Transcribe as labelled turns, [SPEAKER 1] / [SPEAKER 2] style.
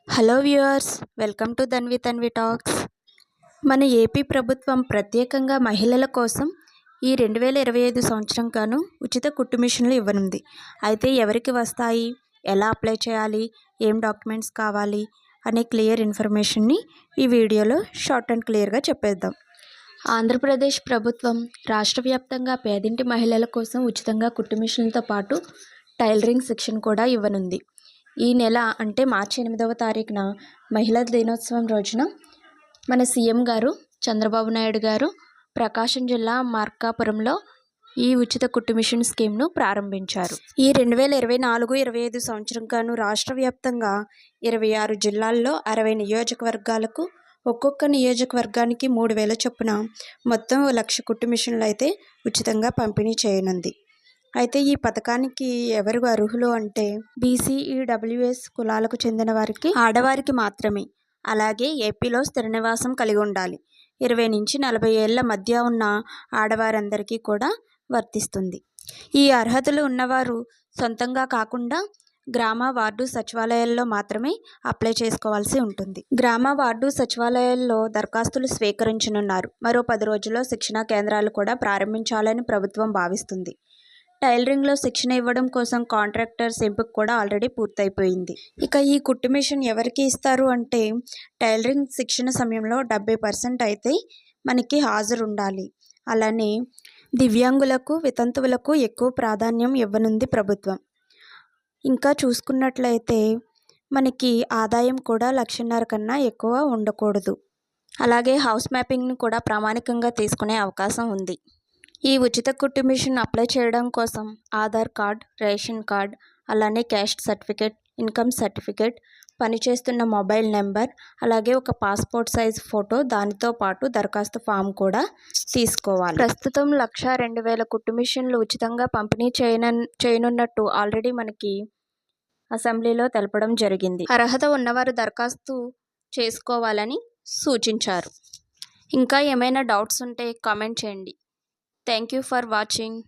[SPEAKER 1] Hello viewers, welcome to Dhanvi Tanvi talks. మన AP ప్రభుత్వం ప్రత్యేకంగా మహిళల కోసం ఈ 2025 సంవత్సరం గాను ఉచిత కుట్టు మిషన్లు ఇవ్వనుంది. అయితే ఎవరికి వస్తాయి, ఎలా అప్లై చేయాలి, ఏం డాక్యుమెంట్స్ కావాలి అనే క్లియర్ ఇన్ఫర్మేషన్ని ఈ వీడియోలో షార్ట్ అండ్ క్లియర్గా చెప్పేద్దాం. ఆంధ్రప్రదేశ్ ప్రభుత్వం రాష్ట్ర వ్యాప్తంగా పేదింటి మహిళల కోసం ఉచితంగా కుట్టు మిషన్లతో పాటు టైలరింగ్ శిక్షణ కూడా ఇవ్వనుంది. ఈ నెల అంటే మార్చి 8వ తారీఖున మహిళా దినోత్సవం రోజున మన సీఎం గారు చంద్రబాబు నాయుడు గారు ప్రకాశం జిల్లా మార్కాపురంలో ఈ ఉచిత కుట్టు మిషన్ స్కీమ్ను ప్రారంభించారు. ఈ 2024-25 సంవత్సరం గాను రాష్ట్ర వ్యాప్తంగా 26 జిల్లాల్లో 60 నియోజకవర్గాలకు ఒక్కొక్క నియోజకవర్గానికి 3,000 చొప్పున మొత్తం 1,00,000 కుట్టు మిషన్లు అయితే ఉచితంగా పంపిణీ చేయనుంది. అయితే ఈ పథకానికి ఎవరు అర్హులు అంటే BCEWS కులాలకు చెందిన వారికి, ఆడవారికి మాత్రమే. అలాగే ఏపీలో స్థిర నివాసం కలిగి ఉండాలి. 20 నుంచి 40 ఏళ్ల మధ్య ఉన్న ఆడవారందరికీ కూడా వర్తిస్తుంది. ఈ అర్హతలు ఉన్నవారు సొంతంగా కాకుండా గ్రామ వార్డు సచివాలయాల్లో మాత్రమే అప్లై చేసుకోవాల్సి ఉంటుంది. గ్రామ వార్డు సచివాలయాల్లో దరఖాస్తులు స్వీకరించనున్నారు. మరో 10 రోజుల్లో శిక్షణా కేంద్రాలు కూడా ప్రారంభించాలని ప్రభుత్వం భావిస్తుంది. టైలరింగ్లో శిక్షణ ఇవ్వడం కోసం కాంట్రాక్టర్స్ ఎంపిక కూడా ఆల్రెడీ పూర్తయిపోయింది. ఇక ఈ కుట్టు మిషన్ ఎవరికి ఇస్తారు అంటే టైలరింగ్ శిక్షణ సమయంలో 70% అయితే మనకి హాజరు ఉండాలి. అలానే దివ్యాంగులకు, వితంతువులకు ఎక్కువ ప్రాధాన్యం ఇవ్వనుంది ప్రభుత్వం. ఇంకా చూసుకున్నట్లయితే మనకి ఆదాయం కూడా 1,50,000 కన్నా ఎక్కువ ఉండకూడదు. అలాగే హౌస్ మ్యాపింగ్ను కూడా ప్రామాణికంగా తీసుకునే అవకాశం ఉంది. ఈ ఉచిత కుట్టు మిషన్ అప్లై చేయడం కోసం ఆధార్ కార్డ్, రేషన్ కార్డ్, అలానే క్యాస్ట్ సర్టిఫికేట్, ఇన్కమ్ సర్టిఫికేట్, పనిచేస్తున్న మొబైల్ నెంబర్, అలాగే ఒక పాస్పోర్ట్ సైజ్ ఫోటో, దానితో పాటు దరఖాస్తు ఫామ్ కూడా తీసుకోవాలి. ప్రస్తుతం 1,02,000 కుట్టు మిషన్లు ఉచితంగా పంపిణీ చేయనున్నట్టు ఆల్రెడీ మనకి అసెంబ్లీలో తెలపడం జరిగింది. అర్హత ఉన్నవారు దరఖాస్తు చేసుకోవాలని సూచించారు. ఇంకా ఏమైనా డౌట్స్ ఉంటే కామెంట్ చేయండి. Thank you for watching.